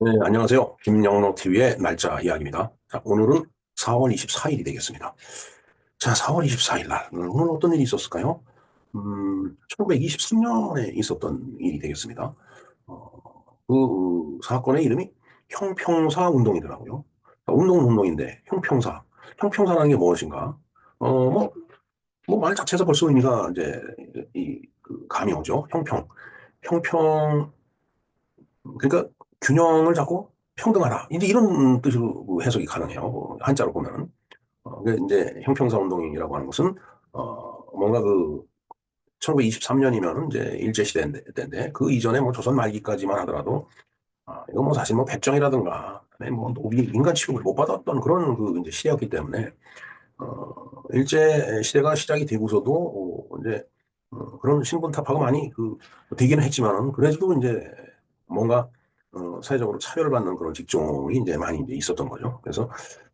네, 안녕하세요. 김영로 TV의 날짜 이야기입니다. 자, 오늘은 4월 24일이 되겠습니다. 자, 4월 24일 날, 오늘 어떤 일이 있었을까요? 1923년에 있었던 일이 되겠습니다. 그 사건의 이름이 형평사 운동이더라고요. 자, 운동은 운동인데, 형평사. 형평사라는 게 무엇인가? 말 자체에서 벌써 의미가 이제, 감이 오죠. 형평, 그러니까 균형을 잡고 평등하다. 이제 이런 뜻으로 해석이 가능해요. 한자로 보면은. 이제 형평사 운동이라고 하는 것은, 뭔가 1923년이면 이제 일제시대인데, 그 이전에 뭐 조선 말기까지만 하더라도, 이건 뭐 사실 뭐 백정이라든가, 뭐 노비, 인간 취급을 못 받았던 그런 이제 시대였기 때문에, 일제 시대가 시작이 되고서도, 이제, 그런 신분타파가 많이 되기는 했지만, 그래도 이제 뭔가, 사회적으로 차별받는 그런 직종이 이제 많이 이제 있었던 거죠. 그래서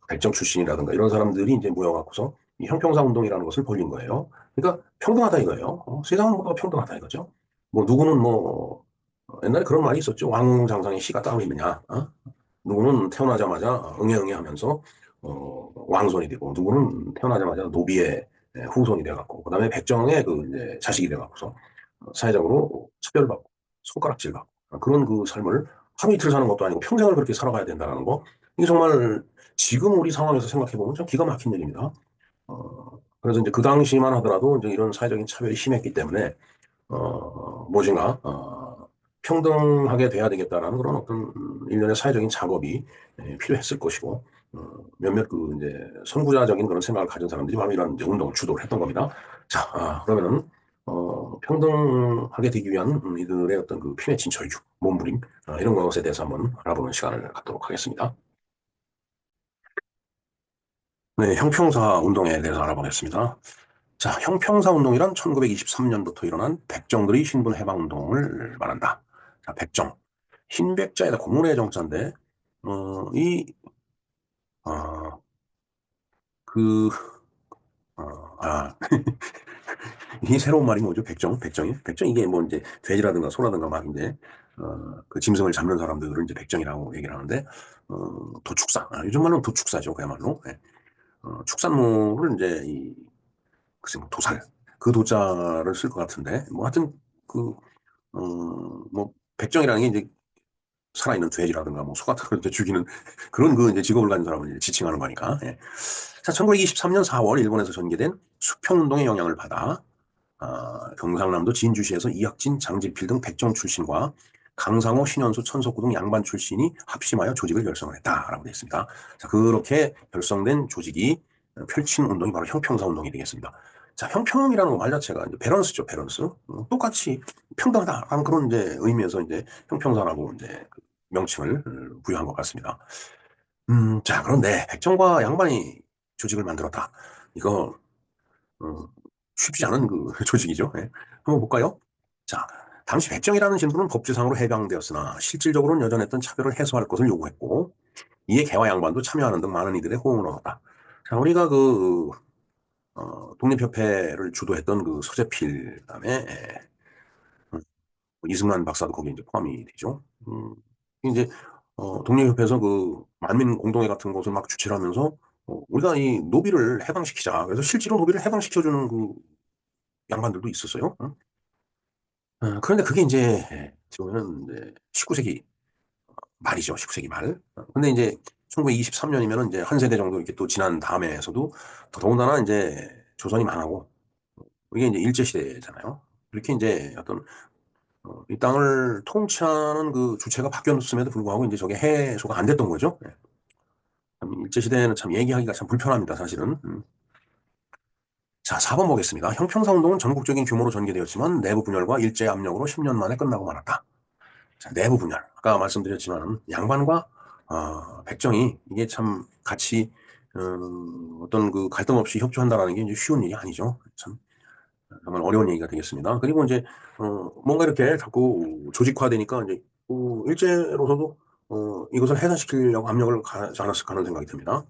백정 출신이라든가 이런 사람들이 이제 모여갖고서 이 형평사 운동이라는 것을 벌린 거예요. 그러니까 평등하다 이거예요. 세상은 모두가 평등하다 이거죠. 뭐 누구는 옛날에 그런 말이 있었죠. 왕장상의 씨가 따로 있느냐. 누구는 태어나자마자 응애응애 하면서 왕손이 되고 누구는 태어나자마자 노비의 후손이 돼갖고 그다음에 백정의 이제 자식이 돼갖고서 사회적으로 차별받고 손가락질받고 그런 삶을 하루 이틀 사는 것도 아니고 평생을 그렇게 살아가야 된다는 거 이게 정말 지금 우리 상황에서 생각해 보면 참 기가 막힌 일입니다. 그래서 이제 그 당시만 하더라도 이제 이런 사회적인 차별이 심했기 때문에 무엇인가 평등하게 돼야 되겠다라는 그런 어떤 일련의 사회적인 작업이 필요했을 것이고 몇몇 이제 선구자적인 그런 생각을 가진 사람들이 바로 이런 이제 운동을 주도를 했던 겁니다. 자, 그러면은 평등하게 되기 위한 이들의 어떤 피맺힌 절규, 몸부림 이런 것에 대해서 한번 알아보는 시간을 갖도록 하겠습니다. 네, 형평사 운동에 대해서 알아보겠습니다. 자, 형평사 운동이란 1923년부터 일어난 백정들의 신분 해방 운동을 말한다. 자, 백정. 흰백자에다 공문의 정자인데, 이, 어, 그, 어, 아, 이 새로운 말이 뭐죠? 백정? 백정이? 백정 이게 뭐 이제 돼지라든가 소라든가 막 이제, 그 짐승을 잡는 사람들을 이제 백정이라고 얘기를 하는데, 도축사. 요즘 말로는 도축사죠. 그야말로. 예. 축산물을 이제 글쎄 뭐 도살. 그 도자를 쓸 것 같은데, 뭐 하여튼 그, 백정이라는 게 이제 살아있는 돼지라든가 뭐 소 같은 걸 이제 죽이는 그런 이제 직업을 가진 사람을 이제 지칭하는 거니까. 예. 자, 1923년 4월 일본에서 전개된 수평운동의 영향을 받아 경상남도 진주시에서 이학진, 장진필 등 백정 출신과 강상호, 신현수, 천석구 등 양반 출신이 합심하여 조직을 결성을 했다라고 되어 있습니다. 자, 그렇게 결성된 조직이 펼친 운동이 바로 형평사 운동이 되겠습니다. 자, 형평이라는 말 자체가 이제 밸런스죠, 밸런스. 똑같이 평등하다라는 그런 이제 의미에서 이제 형평사라고 이제 명칭을 부여한 것 같습니다. 자, 그런데 백정과 양반이 조직을 만들었다. 이거 어, 쉽지 않은 조직이죠. 예. 한번 볼까요? 자, 당시 백정이라는 신분은 법제상으로 해방되었으나 실질적으로는 여전했던 차별을 해소할 것을 요구했고 이에 개와 양반도 참여하는 등 많은 이들의 호응을 얻었다. 자, 우리가 독립협회를 주도했던 서재필 그다음에 이승만 박사도 거기에 이제 포함이 되죠. 이제 독립협회에서 만민 공동회 같은 것을 막 주최를 하면서 우리가 이 노비를 해방시키자. 그래서 실제로 노비를 해방시켜주는 양반들도 있었어요. 그런데 그게 이제 어떻게 보면 이제 19세기 말이죠. 19세기 말. 근데 이제 1923년이면은 이제 한 세대 정도 이렇게 또 지난 다음에서도 더더군다나 이제 조선이 망하고 이게 이제 일제시대잖아요. 이렇게 이제 어떤 이 땅을 통치하는 주체가 바뀌었음에도 불구하고 이제 저게 해소가 안 됐던 거죠. 예. 참 일제시대에는 참 얘기하기가 참 불편합니다, 사실은. 자, 4번 보겠습니다. 형평사 운동은 전국적인 규모로 전개되었지만 내부 분열과 일제 압력으로 10년 만에 끝나고 말았다. 자, 내부 분열. 아까 말씀드렸지만 양반과 백정이 이게 참 같이 어떤 갈등 없이 협조한다라는 게 이제 쉬운 일이 아니죠. 참 정말 어려운 얘기가 되겠습니다. 그리고 이제 뭔가 이렇게 자꾸 조직화되니까 이제 일제로서도 이것을 해산시키려고 압력을 가하지 않았을까 하는 생각이 듭니다.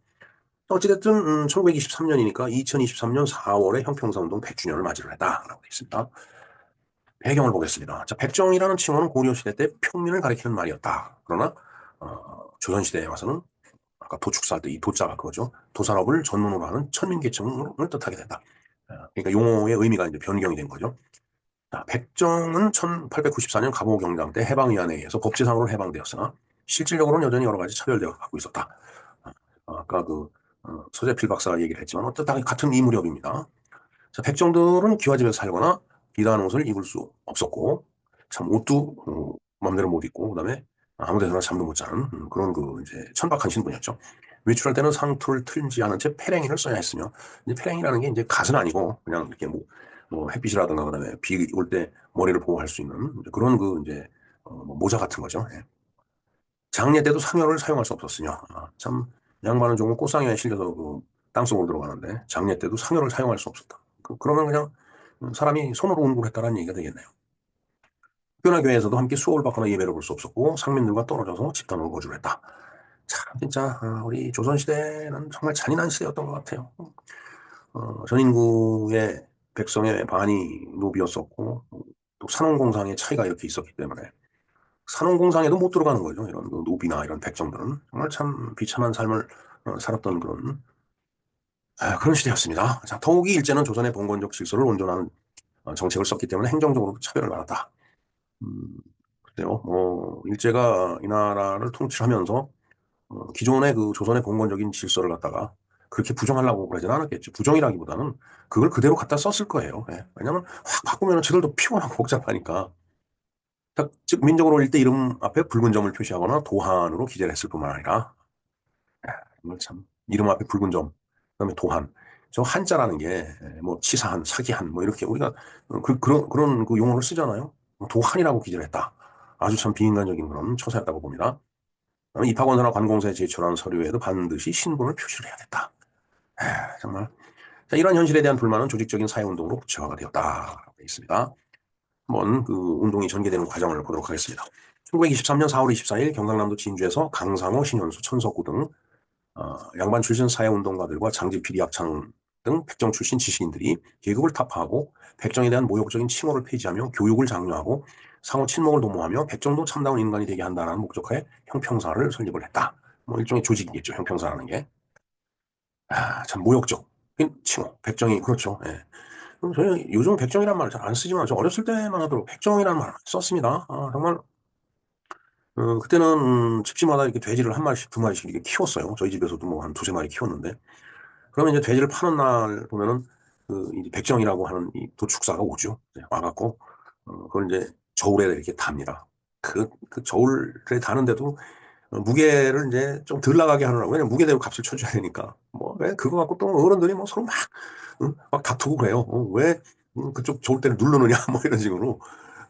어찌됐든 1923년이니까 2023년 4월에 형평사운동 100주년을 맞이를 했다라고 되어 있습니다. 배경을 보겠습니다. 자, 백정이라는 칭호는 고려시대 때 평민을 가리키는 말이었다. 그러나 조선시대에 와서는 아까 도축사 때 이 도자가 그거죠. 도산업을 전문으로 하는 천민계층을 뜻하게 된다. 그러니까 용어의 의미가 이제 변경이 된 거죠. 자, 백정은 1894년 갑오경장 때 해방위원회에 의해서 법제상으로 해방되었으나 실질적으로는 여전히 여러 가지 차별되어 갖고 있었다. 아까 그 서재필 박사가 얘기를 했지만 어쨌든 같은 이 무렵입니다. 자, 백정들은 기와집에서 살거나 비단 옷을 입을 수 없었고 참 옷도 마음대로 못 입고 그다음에 아무 데서나 잠도 못 자는 그런 그 이제 천박한 신분이었죠. 외출할 때는 상투를 틀지 않은 채 페랭이를 써야 했으며 이제 페랭이라는 게 이제 갓은 아니고 그냥 이렇게 뭐 햇빛이라든가 그다음에 비 올 때 머리를 보호할 수 있는 그런 그 이제 뭐 모자 같은 거죠. 예. 장례 때도 상여를 사용할 수 없었으며 참 양반은 조금 꽃상여에 실려서 그 땅속으로 들어가는데 장례 때도 상여를 사용할 수 없었다. 그러면 그냥 사람이 손으로 운동했다는 얘기가 되겠네요. 학교나 교회에서도 함께 수업을 받거나 예배를 볼 수 없었고 상민들과 떨어져서 집단으로 거주를 했다. 참 진짜 우리 조선시대는 정말 잔인한 시대였던 것 같아요. 전 인구의 백성의 반이 노비였었고 또 산업공상의 차이가 이렇게 있었기 때문에 산업공상에도 못 들어가는 거죠. 이런 그 노비나 이런 백성들은 정말 참 비참한 삶을 살았던 그런 시대였습니다. 자, 더욱이 일제는 조선의 봉건적 질서를 온전한 정책을 썼기 때문에 행정적으로 차별을 받았다. 음, 글쎄요, 일제가 이 나라를 통치하면서 기존의 그 조선의 봉건적인 질서를 갖다가 그렇게 부정하려고 그러지는 않았겠죠. 부정이라기보다는 그걸 그대로 갖다 썼을 거예요. 예. 왜냐하면 확 바꾸면 저들도 피곤하고 복잡하니까. 즉 민족으로 일대 이름 앞에 붉은 점을 표시하거나 도한으로 기재를 했을 뿐만 아니라 정말 참 이름 앞에 붉은 점, 그다음에 도한. 저 한자라는 게 뭐 치사한, 사기한 뭐 이렇게 우리가 그런 그 용어를 쓰잖아요. 도한이라고 기재를 했다. 아주 참 비인간적인 그런 처사였다고 봅니다. 입학원서나 관공서에 제출하는 서류에도 반드시 신분을 표시를 해야 됐다. 정말. 자, 이런 현실에 대한 불만은 조직적인 사회운동으로 구체화가 되었다. 되어 있습니다. 한번 그 운동이 전개되는 과정을 보도록 하겠습니다. 1923년 4월 24일 경상남도 진주에서 강상호, 신현수, 천석구 등 양반 출신 사회운동가들과 장지필, 이학창 등 백정 출신 지식인들이 계급을 타파하고 백정에 대한 모욕적인 칭호를 폐지하며 교육을 장려하고 상호 친목을 도모하며 백정도 참다운 인간이 되게 한다는 목적하에 형평사를 설립을 했다. 뭐 일종의 조직이겠죠. 형평사라는 게. 참 모욕적 칭호. 백정이 그렇죠. 예. 저희 요즘 백정이란 말을 잘 안 쓰지만 저 어렸을 때만 하도록 백정이라는 말을 썼습니다. 정말 그때는 집집마다 이렇게 돼지를 한 마리씩 두 마리씩 이렇게 키웠어요. 저희 집에서도 뭐 한 두세 마리 키웠는데 그러면 이제 돼지를 파는 날 보면은 그 이제 백정이라고 하는 이 도축사가 오죠. 이제 와갖고 그걸 이제 저울에 이렇게 답니다. 그 저울에 다는데도 무게를 이제 좀 덜 나가게 하느라고 왜냐면 무게대로 값을 쳐줘야 되니까 뭐 왜 그거 갖고 또 어른들이 뭐 서로 막 다투고 그래요. 왜 그쪽 저울대를 누르느냐 뭐 이런 식으로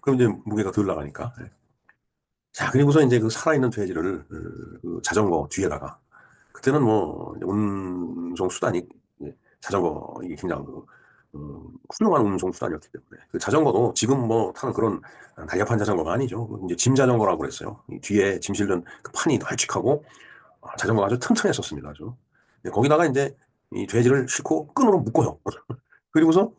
그럼 이제 무게가 덜 나가니까. 예. 자 그리고서 이제 그 살아있는 돼지를 그 자전거 뒤에다가 그때는 뭐 운송 수단이 자전거 이게 그냥 훌륭한 운송 수단이었기 때문에 그 자전거도 지금 뭐 타는 그런 날렵한 자전거가 아니죠. 이제 짐 자전거라고 그랬어요. 이 뒤에 짐 실는 그 판이 널찍하고 자전거가 아주 튼튼했었습니다. 아주. 거기다가 이제 이 돼지를 싣고 끈으로 묶어요. 그리고서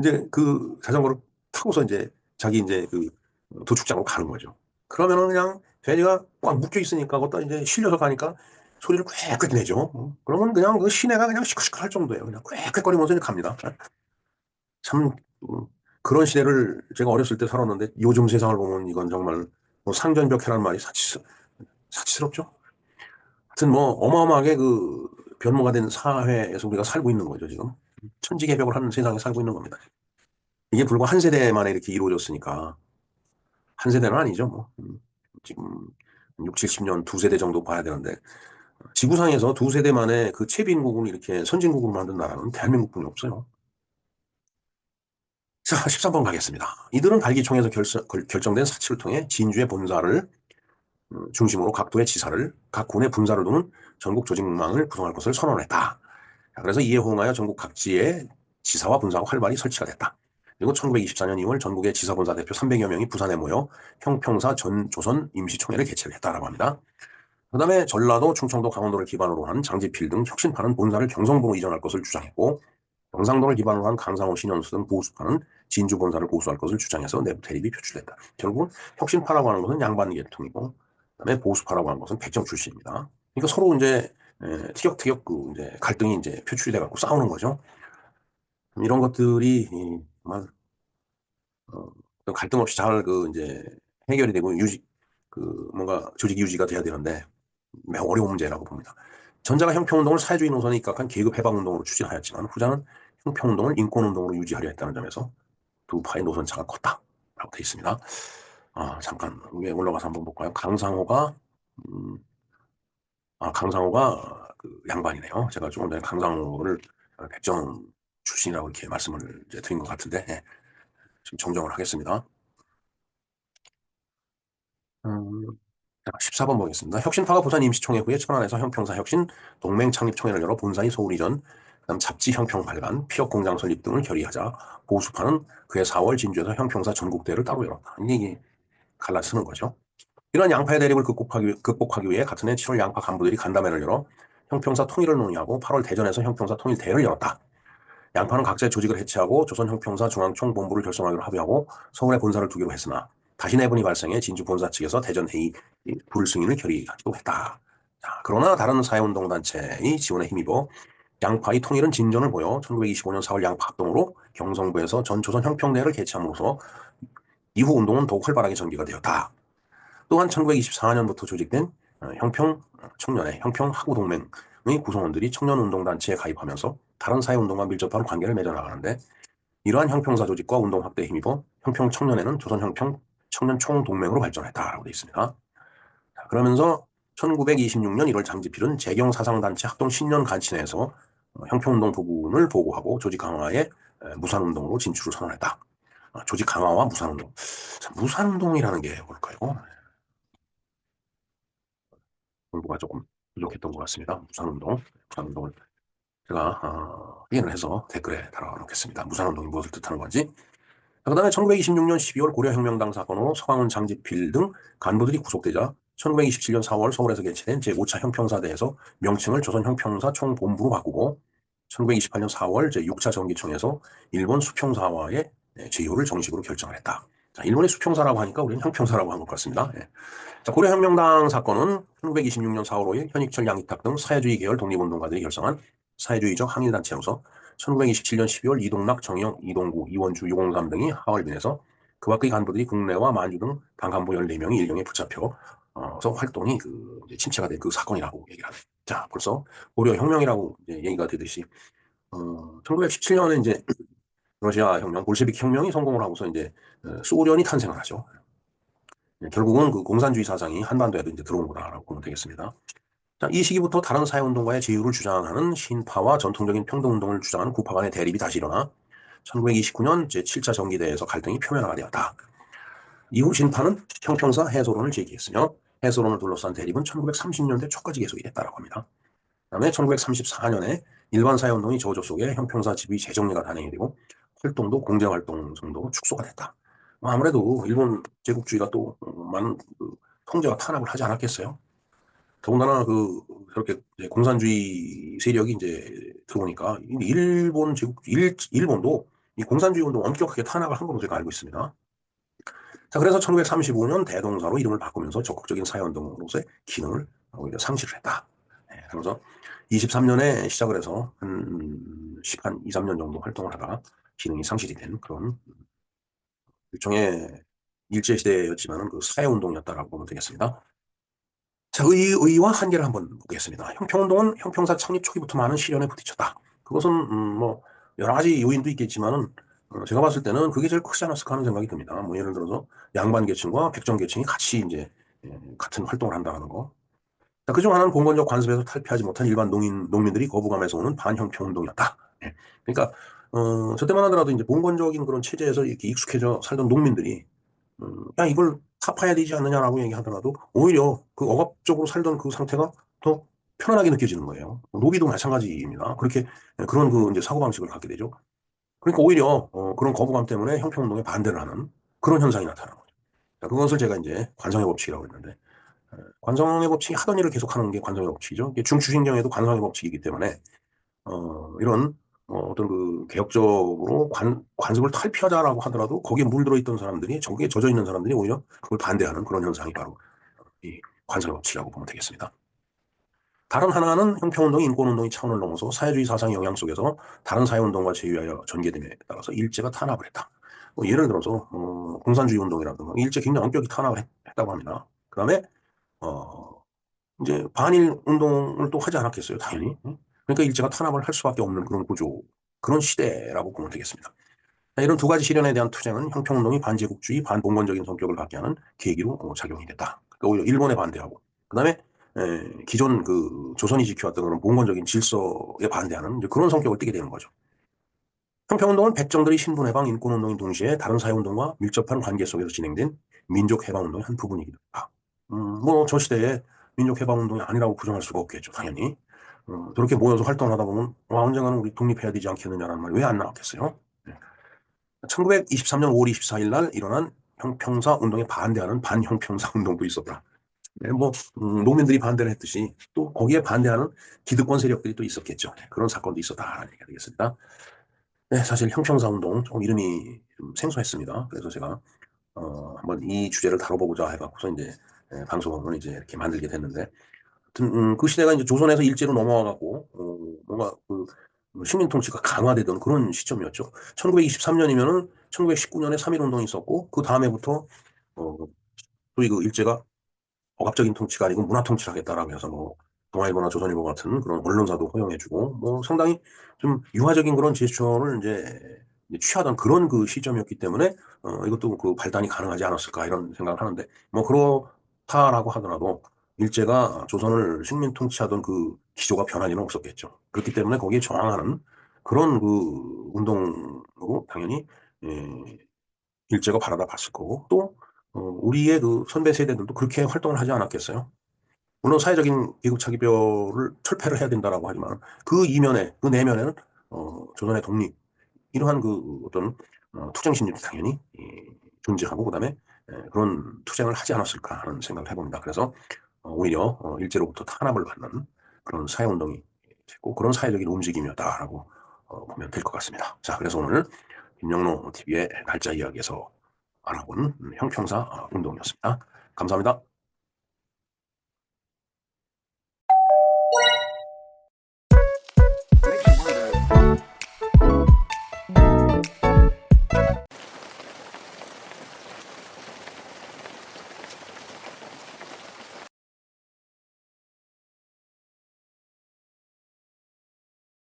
이제 그 자전거를 타고서 이제 자기 이제 그 도축장으로 가는 거죠. 그러면은 그냥 돼지가 꽉 묶여 있으니까 거기다 이제 실려서 가니까 소리를 꽥꽥 내죠. 그러면 그냥 그 시내가 그냥 시끌시끌할 정도예요. 그냥 꽥꽥거리면서 이제 갑니다. 참 그런 시대를 제가 어렸을 때 살았는데 요즘 세상을 보면 이건 정말 뭐 상전벽해라는 말이 사치스럽죠. 하여튼 뭐 어마어마하게 그 변모가 된 사회에서 우리가 살고 있는 거죠 지금. 천지개벽을 하는 세상에 살고 있는 겁니다. 이게 불과 한 세대 만에 이렇게 이루어졌으니까 한 세대는 아니죠 뭐. 지금 6, 70년 두 세대 정도 봐야 되는데 지구상에서 두 세대 만에 그 최빈국을 이렇게 선진국으로 만든 나라는 대한민국뿐이 없어요. 자, 13번 가겠습니다. 이들은 발기총에서 결정된 사치를 통해 진주의 본사를 중심으로 각 도의 지사를 각 군의 분사를 두는 전국 조직망을 구성할 것을 선언했다. 그래서 이에 호응하여 전국 각지에 지사와 분사가 활발히 설치가 됐다. 그리고 1924년 2월 전국의 지사 본사 대표 300여 명이 부산에 모여 형평사 전 조선 임시총회를 개최를 했다라고 합니다. 그 다음에 전라도, 충청도, 강원도를 기반으로 한 장지필 등 혁신파는 본사를 경성도로 이전할 것을 주장했고 경상도를 기반으로 한 강상호, 신현수 등 보수파는 진주 본사를 보수할 것을 주장해서 내부 대립이 표출됐다. 결국 혁신파라고 하는 것은 양반 계통이고 그다음에 보수파라고 하는 것은 백정 출신입니다. 그러니까 서로 이제 티격태격 그 이제 갈등이 이제 표출이 돼갖고 싸우는 거죠. 이런 것들이 정말 어떤 갈등 없이 잘 그 이제 해결이 되고 그 뭔가 조직 유지가 돼야 되는데 매우 어려운 문제라고 봅니다. 전자가 형평운동을 사회주의 노선에 입각한 계급 해방운동으로 추진하였지만 후자는 형평운동을 인권운동으로 유지하려 했다는 점에서 두 파의 노선차가 컸다라고 되어 있습니다. 잠깐 위에 올라가서 한번 볼까요? 음, 강상호가 그 양반이네요. 제가 조금 전에 강상호를 백정 출신이라고 이렇게 말씀을 이제 드린 것 같은데 지금 정정을 하겠습니다. 14번 보겠습니다. 혁신파가 부산 임시총회 후에 천안에서 형평사 혁신 동맹 창립총회를 열어 본사의 소홀 이전, 그다음 잡지 형평 발간, 피혁 공장 설립 등을 결의하자 보수파는 그해 4월 진주에서 형평사 전국대회를 따로 열었다. 이게 갈라쓰는 거죠. 이런 양파의 대립을 극복하기 위해 같은 해 7월 양파 간부들이 간담회를 열어 형평사 통일을 논의하고 8월 대전에서 형평사 통일대회를 열었다. 양파는 각자의 조직을 해체하고 조선형평사 중앙총본부를 결성하기로 합의하고 서울에 본사를 두기로 했으나 다시 내분이 발생해 진주 본사 측에서 대전 회의 불승인을 결의하기도 했다. 자, 그러나 다른 사회운동단체의 지원에 힘입어 양파의 통일은 진전을 보여 1925년 4월 양파 합동으로 경성부에서 전 조선형평대회를 개최함으로써 이후 운동은 더욱 활발하게 전개가 되었다. 또한 1924년부터 조직된 형평 청년의 형평하구동맹의 구성원들이 청년운동단체에 가입하면서 다른 사회운동과 밀접한 관계를 맺어나가는데 이러한 형평사 조직과 운동 확대에 힘입어 형평 청년회는 조선 형평 청년 총동맹으로 발전했다라고 되어 있습니다. 자, 그러면서 1926년 1월 장지필은 재경사상단체 학동 신년 간치내에서 형평운동 부분을 보고하고 조직 강화에 무산운동으로 진출을 선언했다. 조직 강화와 무산운동. 무산운동이라는 게 뭘까요? 공부가 조금 부족했던 것 같습니다. 무산운동을 제가 확인을 해서 댓글에 달아놓겠습니다. 무산운동이 무엇을 뜻하는 건지. 그 다음에 1926년 12월 고려혁명당 사건으로 서강훈, 장지필 등 간부들이 구속되자 1927년 4월 서울에서 개최된 제5차 형평사대에서 명칭을 조선형평사 총본부로 바꾸고 1928년 4월 제6차 정기총에서 일본 수평사와의 제휴를 정식으로 결정을 했다. 자, 일본의 수평사라고 하니까 우리는 형평사라고 한 것 같습니다. 예. 자, 고려혁명당 사건은 1926년 4월 5일 현익철, 양이탁 등 사회주의 계열 독립운동가들이 결성한 사회주의적 항일단체로서 1927년 12월 이동락, 정영, 이동구, 이원주, 유공삼 등이 하얼빈에서 그와 그의 간부들이 국내와 만주 등 당간부 14명이 일령에 붙잡혀 서 활동이 침체가 된 그 사건이라고 얘기를 합니다. 자, 벌써 고려혁명이라고 얘기가 되듯이 1917년에 이제 러시아 혁명, 볼셰빅 혁명이 성공을 하고서 이제 소련이 탄생을 하죠. 결국은 그 공산주의 사상이 한반도에도 이제 들어온 거다라고 보면 되겠습니다. 자, 이 시기부터 다른 사회운동가의自由를 주장하는 신파와 전통적인 평등운동을 주장하는 구파 간의 대립이 다시 일어나 1929년 제7차 정기대회에서 갈등이 표면화가 되었다. 이후 신파는 형평사 해소론을 제기했으며 해소론을 둘러싼 대립은 1930년대 초까지 계속이 됐다고 합니다. 그다음에 1934년에 일반 사회운동이 저조 속에 형평사 집의 재정리가 단행이 되고 활동도 공제활동 정도로 축소가 됐다. 아무래도 일본 제국주의가 또 많은 통제와 탄압을 하지 않았겠어요. 더군다나 그렇게 공산주의 세력이 이제 들어오니까 일본 제국 일본도 이 공산주의 운동 엄격하게 탄압을 한 걸로 제가 알고 있습니다. 자, 그래서 1935년 대동사로 이름을 바꾸면서 적극적인 사회운동으로서의 기능을 오히려 상실을 했다. 네, 그래서 23년에 시작을 해서 한 2, 3년 정도 활동을 하다가 기능이 상실이 된 그런 일종의 일제시대였지만은 그 사회운동이었다라고 보면 되겠습니다. 자, 의의와 한계를 한번 보겠습니다. 형평운동은 형평사 창립 초기부터 많은 시련에 부딪혔다. 그것은 뭐 여러 가지 요인도 있겠지만은 제가 봤을 때는 그게 제일 크지 않았을까 하는 생각이 듭니다. 뭐 예를 들어서 양반 계층과 백정 계층이 같이 이제 같은 활동을 한다는 거. 자, 그중 하나는 봉건적 관습에서 탈피하지 못한 일반 농민들이 거부감에서 오는 반형평운동이었다. 예. 그러니까 저 때만 하더라도 이제 봉건적인 그런 체제에서 이렇게 익숙해져 살던 농민들이 야, 이걸 타파해야 되지 않느냐라고 얘기하더라도 오히려 그 억압적으로 살던 그 상태가 더 편안하게 느껴지는 거예요. 노비도 마찬가지입니다. 그렇게 그런 이제 사고방식을 갖게 되죠. 그러니까 오히려 그런 거부감 때문에 형평운동에 반대를 하는 그런 현상이 나타나는 거죠. 자, 그것을 제가 이제 관성의 법칙이라고 했는데 관성의 법칙이 하던 일을 계속하는 게 관성의 법칙이죠. 이게 중추신경에도 관성의 법칙이기 때문에 이런 어떤 개혁적으로 관습을 탈피하자라고 하더라도 거기에 물들어 있던 사람들이 거기에 젖어 있는 사람들이 오히려 그걸 반대하는 그런 현상이 바로 이 관성의 법칙이라고 보면 되겠습니다. 다른 하나는 형평운동이 인권운동의 차원을 넘어서 사회주의 사상의 영향 속에서 다른 사회운동과 제휴하여 전개됨에 따라서 일제가 탄압을 했다. 뭐 예를 들어서 공산주의 운동이라든가 일제 굉장히 엄격히 탄압을 했다고 합니다. 그 다음에 이제 반일 운동을 또 하지 않았겠어요, 당연히. 그러니까 일제가 탄압을 할 수밖에 없는 그런 구조, 그런 시대라고 보면 되겠습니다. 이런 두 가지 실현에 대한 투쟁은 형평운동이 반제국주의, 반봉건적인 성격을 갖게 하는 계기로 작용이 됐다. 그러니까 오히려 일본에 반대하고, 그 다음에 기존 그 조선이 지켜왔던 그런 봉건적인 질서에 반대하는 그런 성격을 띠게 되는 거죠. 형평운동은 백정들의 신분해방, 인권운동인 동시에 다른 사회운동과 밀접한 관계 속에서 진행된 민족해방운동의 한 부분이기도 하다. 뭐 저 시대에 민족해방운동이 아니라고 부정할 수가 없겠죠, 당연히. 저렇게 모여서 활동하다 보면 언젠가는 우리 독립해야 되지 않겠느냐라는 말 왜 안 나왔겠어요? 1923년 5월 24일 날 일어난 형평사 운동에 반대하는 반형평사 운동도 있었다. 네, 뭐 농민들이 반대를 했듯이 또 거기에 반대하는 기득권 세력들이 또 있었겠죠. 그런 사건도 있었다라는 얘기가 되겠습니다. 네, 사실 형평사 운동 조금 이름이 좀 생소했습니다. 그래서 제가 한번 이 주제를 다뤄보고자 해갖고서 이제 방송을 이제 이렇게 만들게 됐는데, 하여튼 그 시대가 이제 조선에서 일제로 넘어와갖고 뭔가 그 식민 통치가 강화되던 그런 시점이었죠. 1923년이면은 1919년에 3.1 운동이 있었고 그 다음에부터 소위 그 일제가 억압적인 통치가 아니고 문화 통치를 하겠다라고 해서 뭐 동아일보나 조선일보 같은 그런 언론사도 허용해주고 뭐 상당히 좀 유화적인 그런 제스처를 이제 취하던 그런 그 시점이었기 때문에 이것도 그 발단이 가능하지 않았을까 이런 생각을 하는데 뭐 그렇다라고 하더라도 일제가 조선을 식민 통치하던 그 기조가 변할 리는 없었겠죠. 그렇기 때문에 거기에 저항하는 그런 그 운동으로 당연히 예, 일제가 바라다 봤을 거고 또 우리의 그 선배 세대들도 그렇게 활동을 하지 않았겠어요? 물론 사회적인 계급차별을 철폐를 해야 된다라고 하지만 그 이면에 그 내면에는 조선의 독립 이러한 그 어떤 투쟁 심리도 당연히 존재하고 그다음에 그런 투쟁을 하지 않았을까 하는 생각을 해봅니다. 그래서 오히려 일제로부터 탄압을 받는 그런 사회운동이 됐고 그런 사회적인 움직임이었다라고 보면 될 것 같습니다. 자, 그래서 오늘 김영로 TV의 날짜 이야기에서 알아본 형평사 운동이었습니다. 감사합니다.